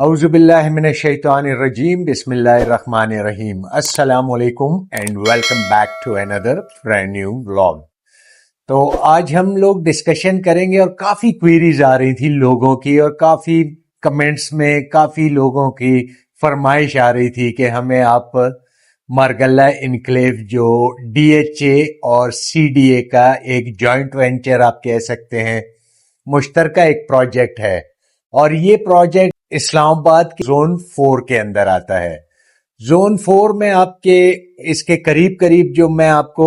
اعوذ باللہ من الشیطان الرجیم بسم اللہ الرحمن الرحیم السلام علیکم and welcome back to another brand new vlog. تو آج ہم لوگ ڈسکشن کریں گے، اور کافی کوئریز آ رہی تھی لوگوں کی، اور کافی کمنٹس میں کافی لوگوں کی فرمائش آ رہی تھی کہ ہمیں آپ مارگلہ انکلیو جو ڈی ایچ اے اور سی ڈی اے کا ایک جوائنٹ وینچر آپ کہہ سکتے ہیں، مشترکہ ایک پروجیکٹ ہے، اور یہ پروجیکٹ اسلام آباد کی زون 4 کے اندر آتا ہے۔ زون 4 میں آپ کے اس کے قریب قریب جو میں آپ کو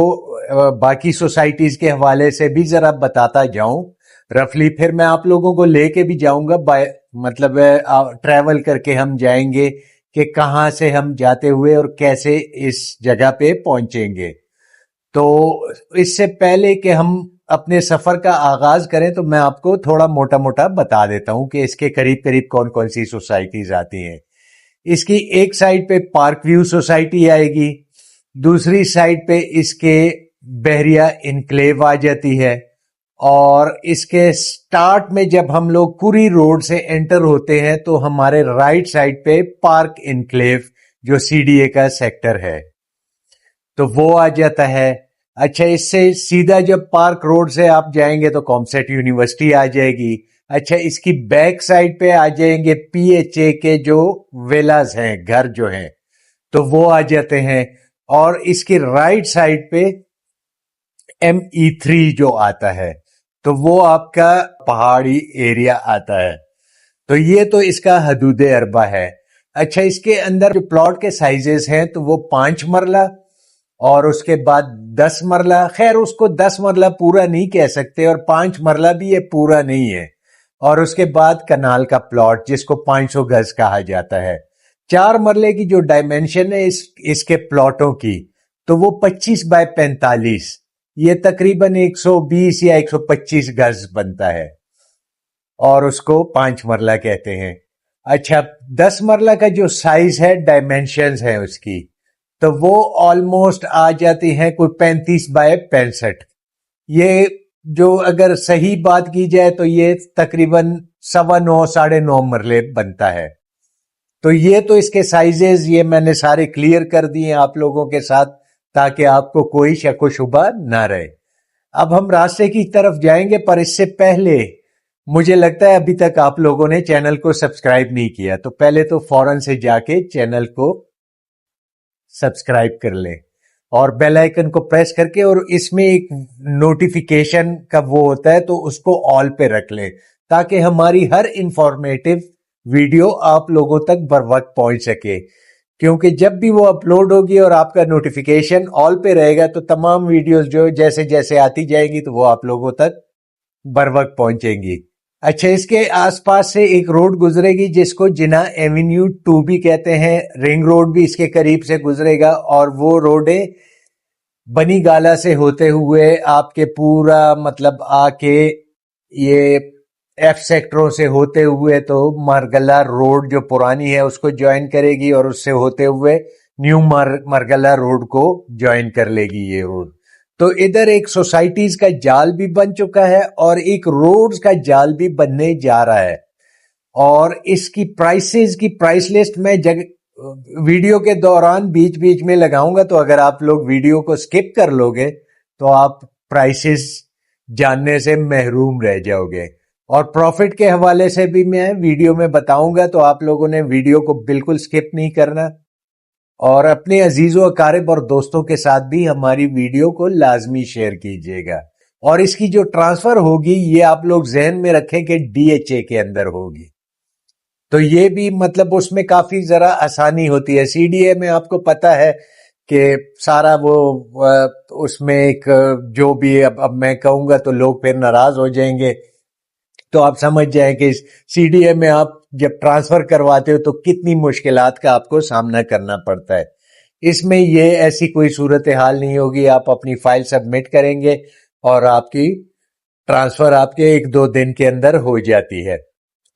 باقی سوسائٹیز کے حوالے سے بھی ذرا بتاتا جاؤں رفلی، پھر میں آپ لوگوں کو لے کے بھی جاؤں گا، مطلب ٹریول کر کے ہم جائیں گے کہ کہاں سے ہم جاتے ہوئے اور کیسے اس جگہ پہ پہنچیں گے۔ تو اس سے پہلے کہ ہم اپنے سفر کا آغاز کریں تو میں آپ کو تھوڑا موٹا موٹا بتا دیتا ہوں کہ اس کے قریب قریب کون کون سی سوسائٹیز آتی ہیں۔ اس کی ایک سائڈ پہ پارک ویو سوسائٹی آئے گی، دوسری سائڈ پہ اس کے بحریہ انکلیو آ جاتی ہے، اور اس کے سٹارٹ میں جب ہم لوگ کوری روڈ سے انٹر ہوتے ہیں تو ہمارے رائٹ سائڈ پہ پارک انکلیو جو سی ڈی اے کا سیکٹر ہے تو وہ آ جاتا ہے۔ اچھا، اس سے سیدھا جب پارک روڈ سے آپ جائیں گے تو کامسیٹ یونیورسٹی آ جائے گی۔ اچھا، اس کی بیک سائڈ پہ آ جائیں گے پی ایچ اے کے جو ویلاز ہیں، گھر جو ہیں، تو وہ آ جاتے ہیں، اور اس کی رائٹ سائڈ پہ ایم ای 3 جو آتا ہے تو وہ آپ کا پہاڑی ایریا آتا ہے۔ تو یہ تو اس کا حدود اربع ہے۔ اچھا، اس کے اندر جو پلاٹ کے سائزز ہیں تو وہ 5 مرلہ اور اس کے بعد 10 مرلہ، خیر اس کو 10 مرلہ پورا نہیں کہہ سکتے، اور 5 مرلہ بھی یہ پورا نہیں ہے، اور اس کے بعد کنال کا پلاٹ جس کو 500 گز کہا جاتا ہے۔ 4 مرلے کی جو ڈائمینشن ہے اس کے پلاٹوں کی تو وہ 25 بائی 45، یہ تقریباً 120 یا 125 گز بنتا ہے، اور اس کو 5 مرلہ کہتے ہیں۔ اچھا، 10 مرلہ کا جو سائز ہے، ڈائمینشنز ہیں اس کی، تو وہ آلموسٹ آ جاتی ہیں کوئی 35 بائی 65۔ یہ جو اگر صحیح بات کی جائے تو یہ تقریباً 9.25 ساڑھے 9 مرلے بنتا ہے۔ تو یہ تو اس کے سائزز یہ میں نے سارے کلیئر کر دیے آپ لوگوں کے ساتھ تاکہ آپ کو کوئی شک و شبہ نہ رہے۔ اب ہم راستے کی طرف جائیں گے، پر اس سے پہلے مجھے لگتا ہے ابھی تک آپ لوگوں نے چینل کو سبسکرائب نہیں کیا، تو پہلے تو فوراً سے جا کے چینل کو سبسکرائب کر لیں اور بیل آئیکن کو پریس کر کے، اور اس میں ایک نوٹیفیکیشن کا وہ ہوتا ہے تو اس کو آل پہ رکھ لیں تاکہ ہماری ہر انفارمیٹیو ویڈیو آپ لوگوں تک بر وقت پہنچ سکے، کیونکہ جب بھی وہ اپلوڈ ہوگی اور آپ کا نوٹیفیکیشن آل پہ رہے گا تو تمام ویڈیوز جو جیسے جیسے آتی جائیں گی تو وہ آپ لوگوں تک بر وقت پہنچیں گی۔ اچھا، اس کے آس پاس سے ایک روڈ گزرے گی جس کو جناح ایونیو 2 بھی کہتے ہیں، رنگ روڈ بھی اس کے قریب سے گزرے گا، اور وہ روڈیں بنی گالا سے ہوتے ہوئے آپ کے پورا مطلب آ کے یہ ایف سیکٹروں سے ہوتے ہوئے تو مارگلہ روڈ جو پرانی ہے اس کو جوائن کرے گی، اور اس سے ہوتے ہوئے نیو مارگلہ روڈ کو جوائن کر لے گی یہ روڈ۔ تو ادھر ایک سوسائٹیز کا جال بھی بن چکا ہے اور ایک روڈز کا جال بھی بننے جا رہا ہے، اور اس کی پرائسز کی پرائس لسٹ میں ویڈیو کے دوران بیچ بیچ میں لگاؤں گا، تو اگر آپ لوگ ویڈیو کو سکپ کر لو گے تو آپ پرائسز جاننے سے محروم رہ جاؤ گے، اور پروفٹ کے حوالے سے بھی میں ویڈیو میں بتاؤں گا، تو آپ لوگوں نے ویڈیو کو بالکل سکپ نہیں کرنا، اور اپنے عزیز و اقارب اور دوستوں کے ساتھ بھی ہماری ویڈیو کو لازمی شیئر کیجیے گا۔ اور اس کی جو ٹرانسفر ہوگی یہ آپ لوگ ذہن میں رکھیں کہ ڈی ایچ اے کے اندر ہوگی، تو یہ بھی مطلب اس میں کافی ذرا آسانی ہوتی ہے۔ سی ڈی اے میں آپ کو پتا ہے کہ سارا وہ اس میں ایک جو بھی اب میں کہوں گا تو لوگ پھر ناراض ہو جائیں گے، تو آپ سمجھ جائیں کہ سی ڈی اے میں آپ جب ٹرانسفر کرواتے ہو تو کتنی مشکلات کا آپ کو سامنا کرنا پڑتا ہے۔ اس میں یہ ایسی کوئی صورتحال نہیں ہوگی، آپ اپنی فائل سبمٹ کریں گے اور آپ کی ٹرانسفر آپ کے 1-2 دن کے اندر ہو جاتی ہے۔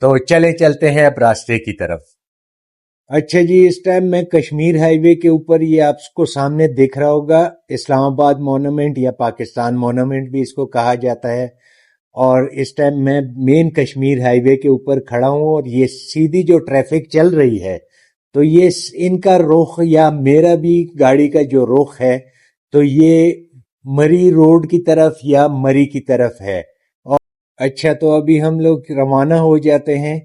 تو چلتے ہیں اب راستے کی طرف۔ اچھا جی، اس ٹائم میں کشمیر ہائی وے کے اوپر، یہ آپ کو سامنے دکھ رہا ہوگا اسلام آباد مونومنٹ یا پاکستان مونومنٹ بھی اس کو کہا جاتا ہے، اور اس ٹائم میں مین کشمیر ہائی وے کے اوپر کھڑا ہوں اور یہ سیدھی جو ٹریفک چل رہی ہے تو یہ ان کا رخ یا میرا بھی گاڑی کا جو رخ ہے تو یہ مری روڈ کی طرف یا مری کی طرف ہے. اور اچھا تو ابھی ہم لوگ روانہ ہو جاتے ہیں.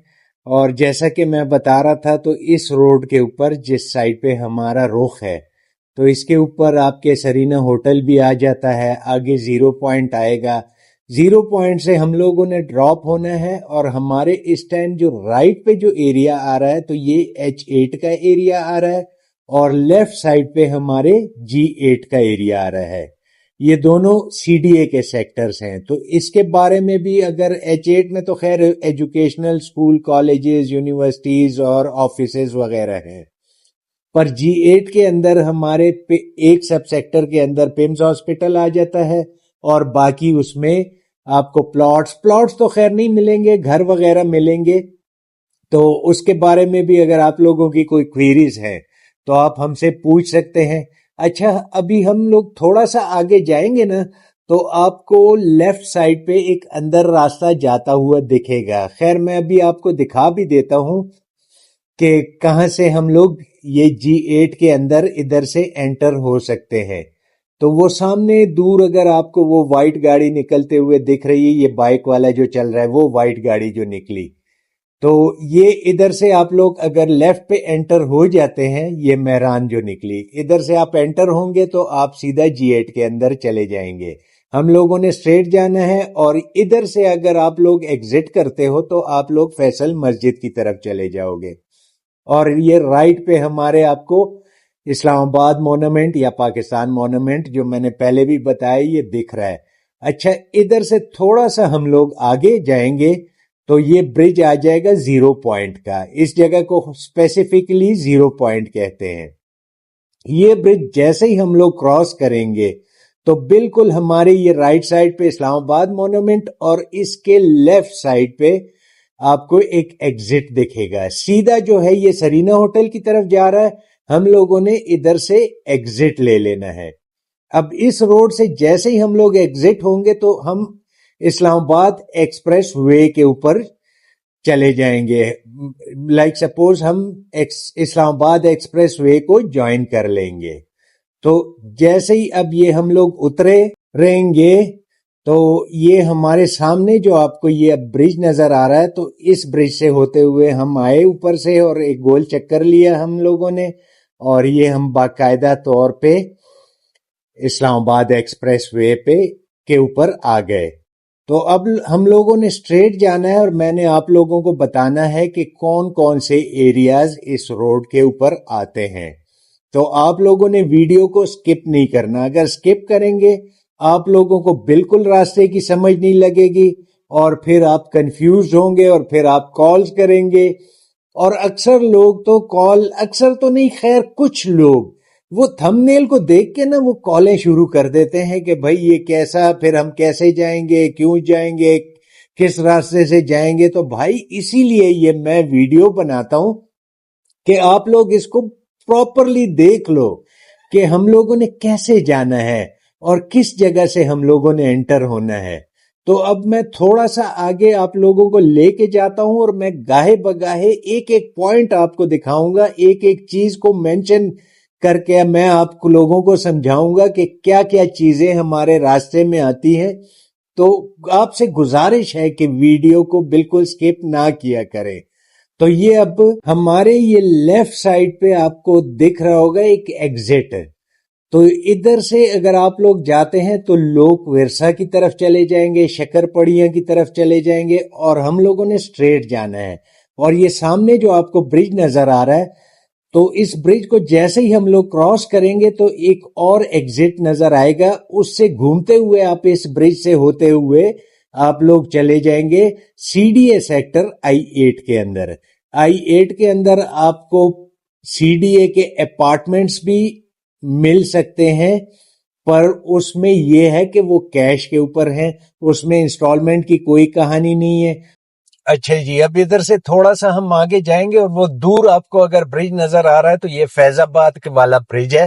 اور جیسا کہ میں بتا رہا تھا تو اس روڈ کے اوپر جس سائڈ پہ ہمارا رخ ہے تو اس کے اوپر آپ کے سرینا ہوٹل بھی آ جاتا ہے. آگے 0 پوائنٹ آئے گا. 0 پوائنٹ سے ہم لوگوں نے ڈراپ ہونا ہے اور ہمارے اس ٹائم جو رائٹ پہ جو ایریا آ رہا ہے تو یہ H8 کا ایریا آ رہا ہے اور لیفٹ سائڈ پہ ہمارے G8 کا ایریا آ رہا ہے. یہ دونوں CDA کے سیکٹرز ہیں. تو اس کے بارے میں بھی اگر H8 میں تو خیر ایجوکیشنل اسکول کالجز یونیورسٹیز اور آفیسز وغیرہ ہیں پر G8 کے اندر ہمارے ایک سب سیکٹر کے اندر پمز ہاسپٹل آ جاتا ہے اور باقی اس میں آپ کو پلاٹس تو خیر نہیں ملیں گے, گھر وغیرہ ملیں گے. تو اس کے بارے میں بھی اگر آپ لوگوں کی کوئی کوئریز ہیں تو آپ ہم سے پوچھ سکتے ہیں. اچھا ابھی ہم لوگ تھوڑا سا آگے جائیں گے نا تو آپ کو لیفٹ سائڈ پہ ایک اندر راستہ جاتا ہوا دکھے گا. خیر میں ابھی آپ کو دکھا بھی دیتا ہوں کہ کہاں سے ہم لوگ یہ G8 کے اندر ادھر سے انٹر ہو سکتے ہیں. تو وہ سامنے دور اگر آپ کو وہ وائٹ گاڑی نکلتے ہوئے دکھ رہی ہے, یہ بائک والا جو چل رہا ہے وہ وائٹ گاڑی جو نکلی, تو یہ ادھر سے آپ لوگ اگر لیفٹ پہ انٹر ہو جاتے ہیں, یہ مہران جو نکلی ادھر سے آپ انٹر ہوں گے تو آپ سیدھا G8 کے اندر چلے جائیں گے. ہم لوگوں نے اسٹریٹ جانا ہے اور ادھر سے اگر آپ لوگ ایگزٹ کرتے ہو تو آپ لوگ فیصل مسجد کی طرف چلے جاؤ گے. اور یہ رائٹ پہ ہمارے آپ کو اسلام آباد مونومنٹ یا پاکستان مونومنٹ جو میں نے پہلے بھی بتایا یہ دکھ رہا ہے. اچھا ادھر سے تھوڑا سا ہم لوگ آگے جائیں گے تو یہ برج آ جائے گا 0 پوائنٹ کا. اس جگہ کو اسپیسیفکلی 0 پوائنٹ کہتے ہیں. یہ برج جیسے ہی ہم لوگ کراس کریں گے تو بالکل ہمارے یہ رائٹ سائڈ پہ اسلام آباد مونومنٹ اور اس کے لیفٹ سائڈ پہ آپ کو ایک ایگزٹ دکھے گا. سیدھا جو ہے یہ سرینا ہوٹل کی طرف جا رہا ہے, ہم لوگوں نے ادھر سے ایگزٹ لے لینا ہے. اب اس روڈ سے جیسے ہی ہم لوگ ایگزٹ ہوں گے تو ہم اسلام آباد ایکسپریس وے کے اوپر چلے جائیں گے. لائک سپوز ہم اسلام آباد ایکسپریس وے کو جوائن کر لیں گے. تو جیسے ہی اب یہ ہم لوگ اترے رہیں گے تو یہ ہمارے سامنے جو آپ کو یہ برج نظر آ رہا ہے تو اس برج سے ہوتے ہوئے ہم آئے اوپر سے اور ایک گول چکر لیا ہم لوگوں نے اور یہ ہم باقاعدہ طور پہ اسلام آباد ایکسپریس وے پہ کے اوپر آ گئے. تو اب ہم لوگوں نے اسٹریٹ جانا ہے اور میں نے آپ لوگوں کو بتانا ہے کہ کون کون سے ایریاز اس روڈ کے اوپر آتے ہیں. تو آپ لوگوں نے ویڈیو کو سکپ نہیں کرنا. اگر سکپ کریں گے آپ لوگوں کو بالکل راستے کی سمجھ نہیں لگے گی اور پھر آپ کنفیوز ہوں گے اور پھر آپ کالز کریں گے. اور اکثر لوگ تو اکثر تو نہیں خیر کچھ لوگ وہ تھمبنیل کو دیکھ کے نا وہ کالیں شروع کر دیتے ہیں کہ بھائی یہ کیسا, پھر ہم کیسے جائیں گے, کیوں جائیں گے, کس راستے سے جائیں گے. تو بھائی اسی لیے یہ میں ویڈیو بناتا ہوں کہ آپ لوگ اس کو پراپرلی دیکھ لو کہ ہم لوگوں نے کیسے جانا ہے اور کس جگہ سے ہم لوگوں نے انٹر ہونا ہے. تو اب میں تھوڑا سا آگے آپ لوگوں کو لے کے جاتا ہوں اور میں گاہے بگاہے ایک ایک پوائنٹ آپ کو دکھاؤں گا, ایک ایک چیز کو مینشن کر کے میں آپ کو لوگوں کو سمجھاؤں گا کہ کیا کیا چیزیں ہمارے راستے میں آتی ہیں. تو آپ سے گزارش ہے کہ ویڈیو کو بالکل سکپ نہ کیا کریں. تو یہ اب ہمارے یہ لیفٹ سائڈ پہ آپ کو دکھ رہا ہوگا ایک ایگزٹ. تو ادھر سے اگر آپ لوگ جاتے ہیں تو لوک ورثہ کی طرف چلے جائیں گے, شکر پڑیاں کی طرف چلے جائیں گے اور ہم لوگوں نے اسٹریٹ جانا ہے. اور یہ سامنے جو آپ کو برج نظر آ رہا ہے تو اس برج کو جیسے ہی ہم لوگ کراس کریں گے تو ایک اور ایگزٹ نظر آئے گا, اس سے گھومتے ہوئے آپ اس برج سے ہوتے ہوئے آپ لوگ چلے جائیں گے CDA سیکٹر I8 کے اندر. I8 کے اندر آپ کو CDA کے اپارٹمنٹس بھی مل سکتے ہیں پر اس میں یہ ہے کہ وہ کیش کے اوپر ہیں, اس میں انسٹالمنٹ کی کوئی کہانی نہیں ہے. اچھا جی, اب ادھر سے تھوڑا سا ہم آگے جائیں گے اور وہ دور آپ کو اگر برج نظر آ رہا ہے تو یہ فیض آباد والا برج ہے.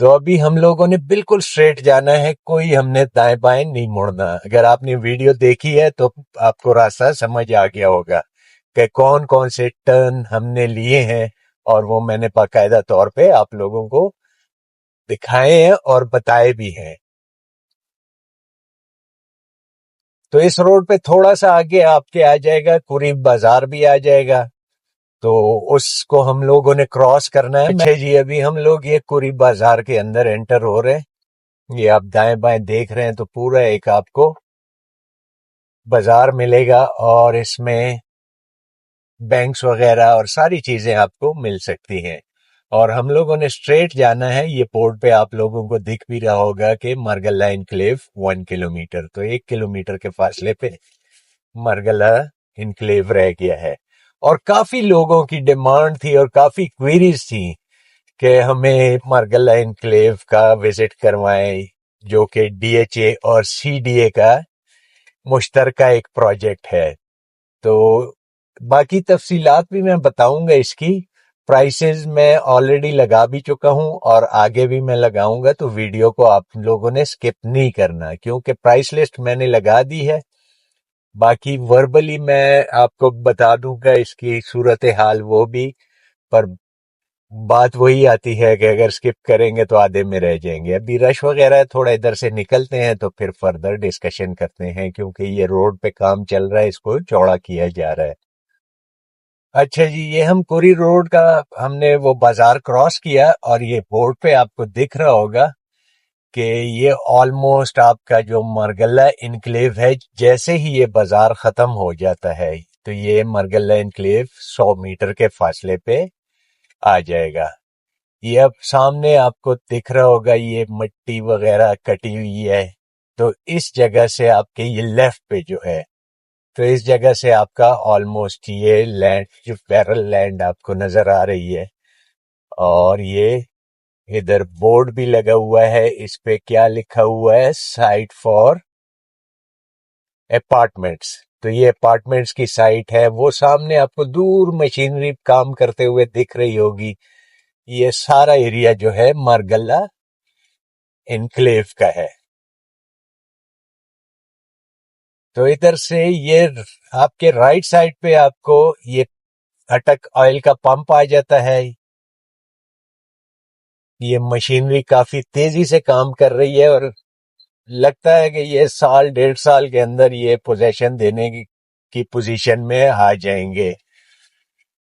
تو ابھی ہم لوگوں نے بالکل اسٹریٹ جانا ہے، کوئی ہم نے دائیں بائیں نہیں مڑنا. اگر آپ نے ویڈیو دیکھی ہے تو آپ کو راستہ سمجھ آ گیا ہوگا کہ کون کون سے ٹرن ہم نے لیے ہیں، اور وہ میں نے باقاعدہ طور پہ آپ لوگوں کو دکھائے ہیں اور بتائے بھی ہیں. تو اس روڈ پہ تھوڑا سا آگے آپ کے آ جائے گا قریب بازار بھی آ جائے گا، تو اس کو ہم لوگوں نے کراس کرنا ہے. اچھا جی، ابھی ہم لوگ یہ قریب بازار کے اندر انٹر ہو رہے ہیں. یہ آپ دائیں بائیں دیکھ رہے ہیں تو پورا ایک آپ کو بازار ملے گا، اور اس میں بینکس وغیرہ اور ساری چیزیں آپ کو مل سکتی ہیں. اور ہم لوگوں نے اسٹریٹ جانا ہے. یہ بورڈ پہ آپ لوگوں کو دکھ بھی رہا ہوگا کہ مرگلہ انکلیو 1 کلومیٹر، تو 1 کلومیٹر کے فاصلے پہ مرگلہ انکلیو رہ گیا ہے. اور کافی لوگوں کی ڈیمانڈ تھی اور کافی کوئریز تھی کہ ہمیں مرگلہ انکلیو کا وزٹ کروائیں، جو کہ ڈی ایچ اے اور سی ڈی اے کا مشترکہ ایک پروجیکٹ ہے. تو باقی تفصیلات بھی میں بتاؤں گا. اس کی پرائسز میں آلریڈی لگا بھی چکا ہوں اور آگے بھی میں لگاؤں گا، تو ویڈیو کو آپ لوگوں نے سکپ نہیں کرنا، کیونکہ پرائس لسٹ میں نے لگا دی ہے. باقی وربلی میں آپ کو بتا دوں گا اس کی صورتحال وہ بھی، پر بات وہی آتی ہے کہ اگر سکپ کریں گے تو آدھے میں رہ جائیں گے. ابھی رش وغیرہ تھوڑا ادھر سے نکلتے ہیں تو پھر فردر ڈسکشن کرتے ہیں، کیونکہ یہ روڈ پہ کام چل رہا ہے، اس کو چوڑا کیا جا رہا ہے. اچھا جی، یہ ہم کوری روڈ کا ہم نے وہ بازار کراس کیا، اور یہ بورڈ پہ آپ کو دکھ رہا ہوگا کہ یہ آلموسٹ آپ کا جو مرگلہ انکلیو ہے، جیسے ہی یہ بازار ختم ہو جاتا ہے تو یہ مرگلہ انکلیو 100 میٹر کے فاصلے پہ آ جائے گا. یہ اب سامنے آپ کو دکھ رہا ہوگا، یہ مٹی وغیرہ کٹی ہوئی ہے، تو اس جگہ سے آپ کے یہ لیفٹ پہ جو ہے، تو اس جگہ سے آپ کا آلموسٹ یہ لینڈ جو پیرل لینڈ آپ کو نظر آ رہی ہے. اور یہ ادھر بورڈ بھی لگا ہوا ہے، اس پہ کیا لکھا ہوا ہے، سائٹ فار اپارٹمنٹس. تو یہ اپارٹمنٹس کی سائٹ ہے. وہ سامنے آپ کو دور مشینری کام کرتے ہوئے دکھ رہی ہوگی. یہ سارا ایریا جو ہے مرگلہ انکلیو کا ہے. تو ادھر سے یہ آپ کے رائٹ سائڈ پہ آپ کو یہ اٹک آئل کا پمپ آ جاتا ہے. یہ مشینری کافی تیزی سے کام کر رہی ہے، اور لگتا ہے کہ یہ 1.5 سال کے اندر یہ پوزیشن دینے کی پوزیشن میں آ جائیں گے.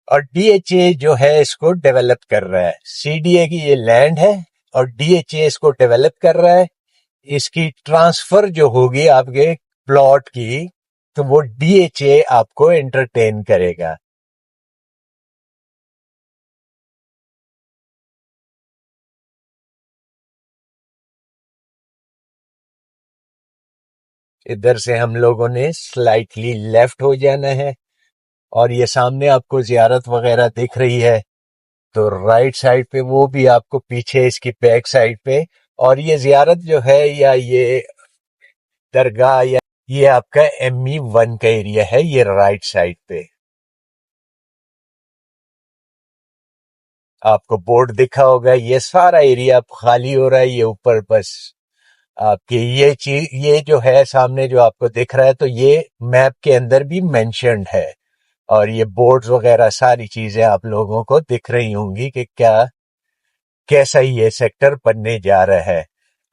اور ڈی ایچ اے جو ہے اس کو ڈیولپ کر رہا ہے. سی ڈی اے کی یہ لینڈ ہے اور ڈی ایچ اے اس کو ڈیولپ کر رہا ہے. اس کی ٹرانسفر جو ہوگی آپ کے پلاٹ کی، تو وہ ڈی ایچ اے آپ کو انٹرٹین کرے گا. ادھر سے ہم لوگوں نے سلائٹلی لیفٹ ہو جانا ہے، اور یہ سامنے آپ کو زیارت وغیرہ دکھ رہی ہے، تو رائٹ سائڈ پہ وہ بھی آپ کو پیچھے اس کی بیک سائڈ پہ. اور یہ زیارت جو ہے یا یہ درگاہ یا یہ آپ کا ME1 کا ایریا ہے، یہ رائٹ سائڈ پہ آپ کو بورڈ دکھا ہوگا. یہ سارا ایریا خالی ہو رہا ہے. یہ اوپر بس آپ کی یہ چیز، یہ جو ہے سامنے جو آپ کو دکھ رہا ہے، تو یہ میپ کے اندر بھی مینشنڈ ہے. اور یہ بورڈز وغیرہ ساری چیزیں آپ لوگوں کو دکھ رہی ہوں گی کہ کیسا یہ سیکٹر بننے جا رہا ہے.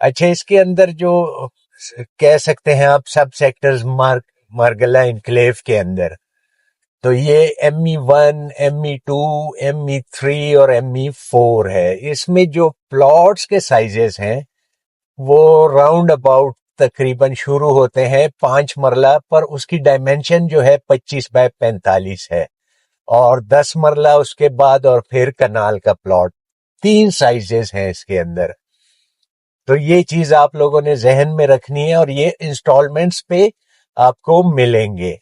اچھا، اس کے اندر جو کہہ سکتے ہیں آپ سب سیکٹرز مرگلہ انکلیو کے اندر، تو یہ ME1، ME2، ME3 اور ME4 ہے. اس میں جو پلاٹس کے سائزز ہیں وہ راؤنڈ اباؤٹ تقریباً شروع ہوتے ہیں 5 مرلہ پر. اس کی ڈائمینشن جو ہے 25x45 ہے، اور 10 مرلہ اس کے بعد، اور پھر کنال کا پلاٹ. 3 سائزز ہیں اس کے اندر. تو یہ چیز آپ لوگوں نے ذہن میں رکھنی ہے، اور یہ انسٹالمنٹس پہ آپ کو ملیں گے.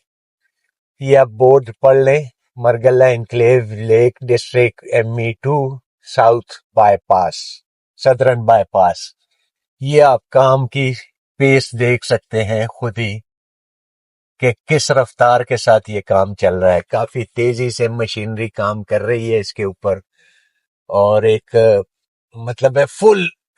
یہ آپ بورڈ پڑھ لیں: Margalla enclave lake district ME2 south bypass, southern bypass. یہ آپ کام کی پیس دیکھ سکتے ہیں خود ہی کہ کس رفتار کے ساتھ یہ کام چل رہا ہے. کافی تیزی سے مشینری کام کر رہی ہے اس کے اوپر، اور ایک مطلب ہے فل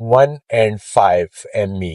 1 and 5 ME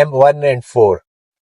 M1 and 4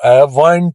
1,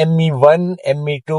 ME1, ME2,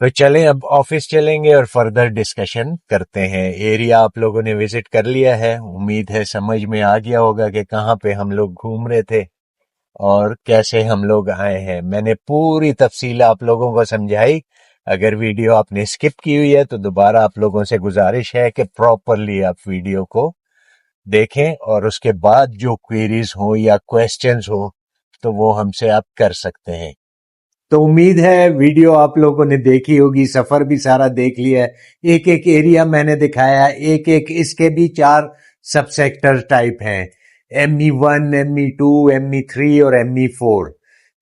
تو چلیں اب آفس چلیں گے اور فردر ڈسکشن کرتے ہیں. ایریا آپ لوگوں نے وزٹ کر لیا ہے, امید ہے سمجھ میں آ گیا ہوگا کہ کہاں پہ ہم لوگ گھوم رہے تھے اور کیسے ہم لوگ آئے ہیں. میں نے پوری تفصیل آپ لوگوں کو سمجھائی. اگر ویڈیو آپ نے اسکپ کی ہوئی ہے تو دوبارہ آپ لوگوں سے گزارش ہے کہ پراپرلی آپ ویڈیو کو دیکھیں اور اس کے بعد جو کوئریز ہوں یا کویسچنز ہوں تو وہ ہم سے آپ کر سکتے ہیں. تو امید ہے ویڈیو آپ لوگوں نے دیکھی ہوگی, سفر بھی سارا دیکھ لیا ہے, ایک ایک ایریا میں نے دکھایا, ایک ایک اس کے بھی 4 سب سیکٹر ٹائپ ہیں, ME1, ME2, ME3 اور ME4.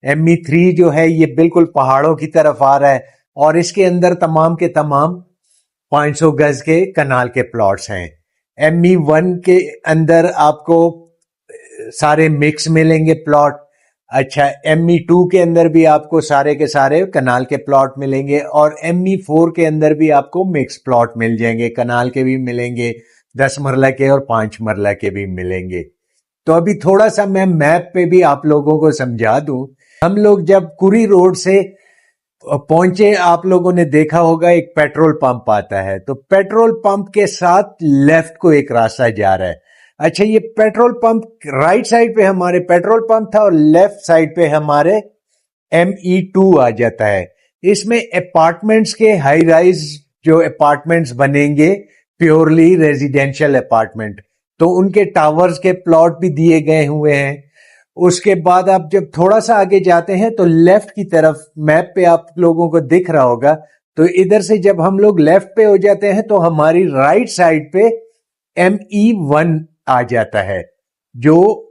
ME3 جو ہے یہ بالکل پہاڑوں کی طرف آ رہا ہے اور اس کے اندر تمام کے تمام 500 گز کے کنال کے پلاٹس ہیں. ME1 کے اندر آپ کو سارے مکس ملیں گے پلاٹ. اچھا, ME2 کے اندر بھی آپ کو سارے کے سارے کنال کے پلاٹ ملیں گے اور ME4 کے اندر بھی آپ کو مکس پلاٹ مل جائیں گے, کنال کے بھی ملیں گے, 10 مرلہ کے اور 5 مرلہ کے بھی ملیں گے. تو ابھی تھوڑا سا میں میپ پہ بھی آپ لوگوں کو سمجھا دوں. ہم لوگ جب کری روڈ سے پہنچے, آپ لوگوں نے دیکھا ہوگا ایک پیٹرول پمپ آتا ہے, تو پیٹرول پمپ کے ساتھ لیفٹ کو ایک راستہ جا رہا ہے. اچھا, یہ پیٹرول پمپ رائٹ سائڈ پہ ہمارے پیٹرول پمپ تھا اور لیفٹ سائڈ پہ ہمارے ME2 آ جاتا ہے. اس میں اپارٹمنٹس کے ہائی رائز جو اپارٹمنٹس بنیں گے, پیورلی ریزیڈینشل اپارٹمنٹ, تو ان کے ٹاورز کے پلاٹ بھی دیے گئے ہوئے ہیں. اس کے بعد آپ جب تھوڑا سا آگے جاتے ہیں تو لیفٹ کی طرف میپ پہ آپ لوگوں کو دکھ رہا ہوگا, تو ادھر سے جب ہم لوگ لیفٹ پہ ہو جاتے ہیں تو ہماری رائٹ سائڈ پہ ME1 آ جاتا ہے, جو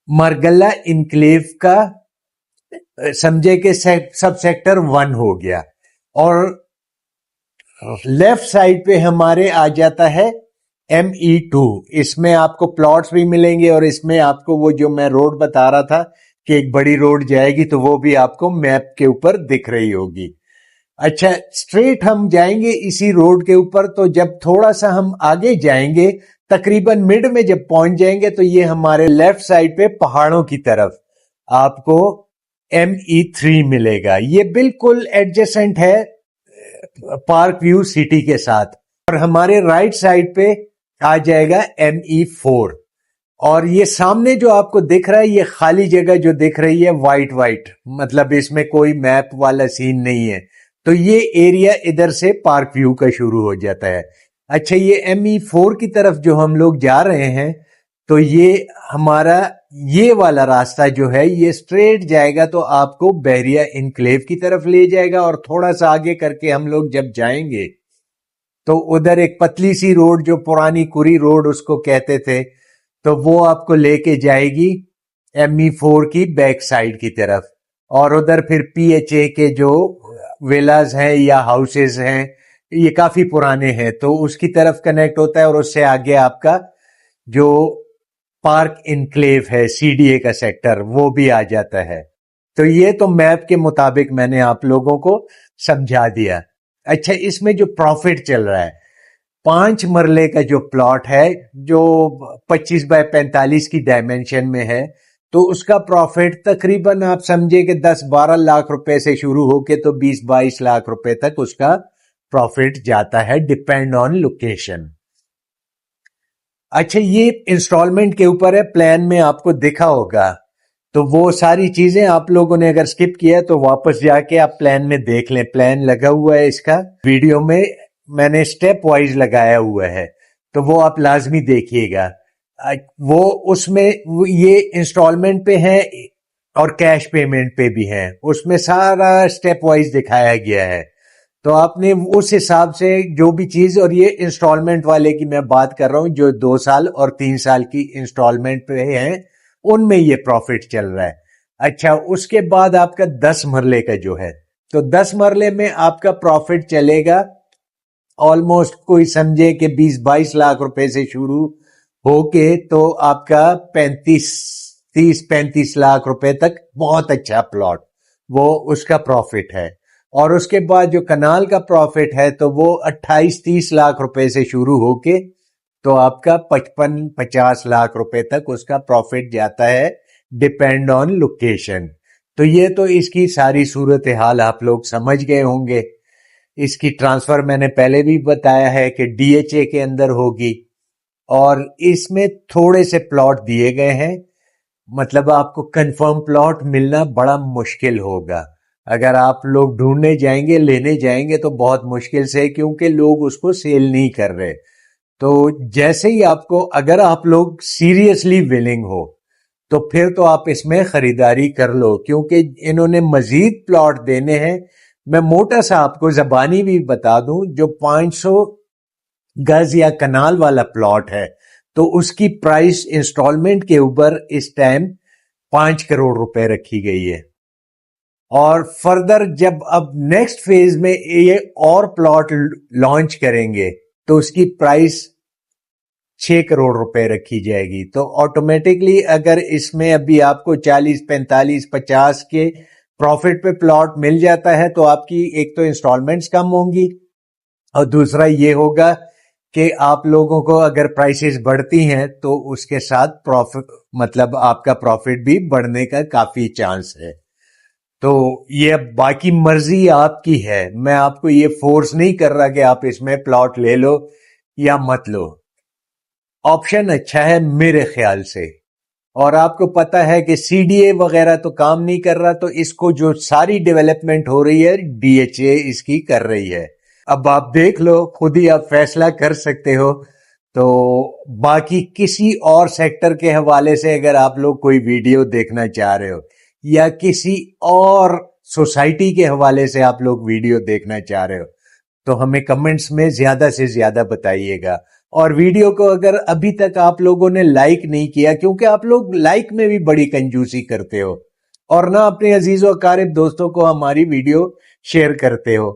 مرگلہ انکلیو کا سمجھے کہ سب سیکٹر 1 ہو گیا. اور لیفٹ سائڈ پہ ہمارے آ جاتا ہے ME2. اس میں آپ کو پلاٹس بھی ملیں گے اور اس میں آپ کو وہ جو میں روڈ بتا رہا تھا کہ ایک بڑی روڈ جائے گی تو وہ بھی آپ کو میپ کے اوپر دکھ رہی ہوگی. اچھا, اسٹریٹ ہم جائیں گے اسی روڈ کے اوپر, تو جب تھوڑا سا ہم آگے جائیں گے تقریباً مڈ میں جب پہنچ جائیں گے تو یہ ہمارے لیفٹ سائڈ پہ پہاڑوں کی طرف آپ کو ME3 ملے گا. یہ بالکل ایڈجسنٹ ہے پارک ویو سٹی کے ساتھ. اور ہمارے رائٹ سائڈ پہ آ جائے گا ME4. اور یہ سامنے جو آپ کو دکھ رہا ہے, یہ خالی جگہ جو دکھ رہی ہے وائٹ, مطلب اس میں کوئی میپ والا سین نہیں ہے, تو یہ ایریا ادھر سے پارک ویو کا شروع ہو جاتا ہے. اچھا, یہ ME4 کی طرف جو ہم لوگ جا رہے ہیں تو یہ ہمارا یہ والا راستہ جو ہے یہ اسٹریٹ جائے گا تو آپ کو بحریہ انکلیو کی طرف لے جائے گا. اور تھوڑا سا آگے کر کے ہم لوگ جب جائیں گے تو ادھر ایک پتلی سی روڈ جو پرانی کری روڈ اس کو کہتے تھے, تو وہ آپ کو لے کے جائے گی ME4 کی بیک سائڈ کی طرف. اور ادھر پھر PHA کے جو ویلاز ہیں یا ہاؤسز ہیں یہ کافی پرانے ہیں, تو اس کی طرف کنیکٹ ہوتا ہے. اور اس سے آگے آپ کا جو پارک انکلیو ہے CDA کا سیکٹر وہ بھی آ جاتا ہے. تو یہ تو میپ کے مطابق میں نے آپ لوگوں کو سمجھا دیا. اچھا, اس میں جو پروفٹ چل رہا ہے 5 مرلے کا جو پلاٹ ہے جو 25 بائی 45 کی ڈائمینشن میں ہے, تو اس کا پروفٹ تقریباً آپ سمجھے کہ 10-12 لاکھ روپے سے شروع ہو کے تو 20-22 لاکھ روپے تک اس کا پروفٹ جاتا ہے, ڈیپینڈ آن لوکیشن. اچھا, یہ انسٹالمنٹ کے اوپر ہے, پلان میں آپ کو دکھا ہوگا, تو وہ ساری چیزیں آپ لوگوں نے اگر سکپ کیا تو واپس جا کے آپ پلان میں دیکھ لیں. پلان لگا ہوا ہے اس کا, ویڈیو میں نے سٹیپ وائز لگایا ہوا ہے, تو وہ آپ لازمی دیکھیے گا. وہ اس میں یہ انسٹالمنٹ پہ ہیں اور کیش پیمنٹ پہ بھی ہیں, اس میں سارا سٹیپ وائز دکھایا گیا ہے. تو آپ نے اس حساب سے جو بھی چیز, اور یہ انسٹالمنٹ والے کی میں بات کر رہا ہوں جو 2 سال اور 3 سال کی انسٹالمنٹ پہ ہیں, ان میں یہ پروفٹ چل رہا ہے. اچھا, اس کے بعد آپ کا 10 مرلے کا جو ہے, تو 10 مرلے میں آپ کا پروفٹ چلے گا آلموسٹ کوئی سمجھے کہ 20-22 لاکھ روپے سے شروع ہو کے تو آپ کا 30-35 لاکھ روپے تک بہت اچھا پلاٹ وہ اس کا پروفٹ ہے. اور اس کے بعد جو کنال کا پروفٹ ہے تو وہ 28-30 لاکھ روپے سے شروع ہو کے تو آپ کا 55-50 لاکھ روپے تک اس کا پروفٹ جاتا ہے, ڈیپینڈ آن لوکیشن. تو یہ تو اس کی ساری صورتحال آپ لوگ سمجھ گئے ہوں گے. اس کی ٹرانسفر میں نے پہلے بھی بتایا ہے کہ ڈی ایچ اے کے اندر ہوگی اور اس میں تھوڑے سے پلاٹ دیے گئے ہیں. مطلب آپ کو کنفرم پلاٹ ملنا بڑا مشکل ہوگا. اگر آپ لوگ ڈھونڈنے جائیں گے لینے جائیں گے تو بہت مشکل سے، کیونکہ لوگ اس کو سیل نہیں کر رہے. تو جیسے ہی آپ کو، اگر آپ لوگ سیریسلی ولنگ ہو تو پھر تو آپ اس میں خریداری کر لو، کیونکہ انہوں نے مزید پلاٹ دینے ہیں. میں موٹا سا آپ کو زبانی بھی بتا دوں، جو 500 گز یا کنال والا پلاٹ ہے تو اس کی پرائس انسٹالمنٹ کے اوپر اس ٹائم 5 کروڑ روپے رکھی گئی ہے. اور فردر جب اب نیکسٹ فیز میں یہ اور پلاٹ لانچ کریں گے تو اس کی پرائس 6 کروڑ روپے رکھی جائے گی. تو آٹومیٹکلی اگر اس میں ابھی آپ کو 40 45 50 کے پروفٹ پہ پلاٹ مل جاتا ہے تو آپ کی ایک تو انسٹالمنٹس کم ہوں گی، اور دوسرا یہ ہوگا کہ آپ لوگوں کو اگر پرائسز بڑھتی ہیں تو اس کے ساتھ پروفٹ، مطلب آپ کا پروفٹ بھی بڑھنے کا کافی چانس ہے. تو یہ باقی مرضی آپ کی ہے، میں آپ کو یہ فورس نہیں کر رہا کہ آپ اس میں پلاٹ لے لو یا مت لو. آپشن اچھا ہے میرے خیال سے. اور آپ کو پتا ہے کہ سی ڈی اے وغیرہ تو کام نہیں کر رہا، تو اس کو جو ساری ڈیولپمنٹ ہو رہی ہے ڈی ایچ اے اس کی کر رہی ہے. اب آپ دیکھ لو، خود ہی آپ فیصلہ کر سکتے ہو. تو باقی کسی اور سیکٹر کے حوالے سے اگر آپ لوگ کوئی ویڈیو دیکھنا چاہ رہے ہو یا کسی اور سوسائٹی کے حوالے سے آپ لوگ ویڈیو دیکھنا چاہ رہے ہو تو ہمیں کمنٹس میں زیادہ سے زیادہ بتائیے گا. اور ویڈیو کو اگر ابھی تک آپ لوگوں نے لائک نہیں کیا، کیونکہ آپ لوگ لائک میں بھی بڑی کنجوسی کرتے ہو اور نہ اپنے عزیز و اقارب دوستوں کو ہماری ویڈیو شیئر کرتے ہو.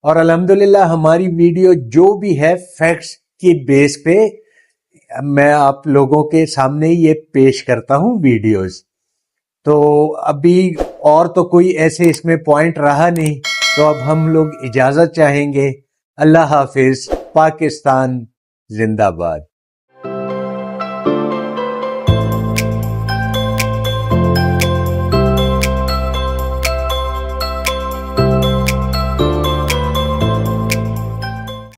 اور الحمدللہ ہماری ویڈیو جو بھی ہے فیکٹس کی بیس پہ میں آپ لوگوں کے سامنے یہ پیش کرتا ہوں ویڈیوز. تو ابھی اور تو کوئی ایسے اس میں پوائنٹ رہا نہیں، تو اب ہم لوگ اجازت چاہیں گے. اللہ حافظ. پاکستان زندہ باد.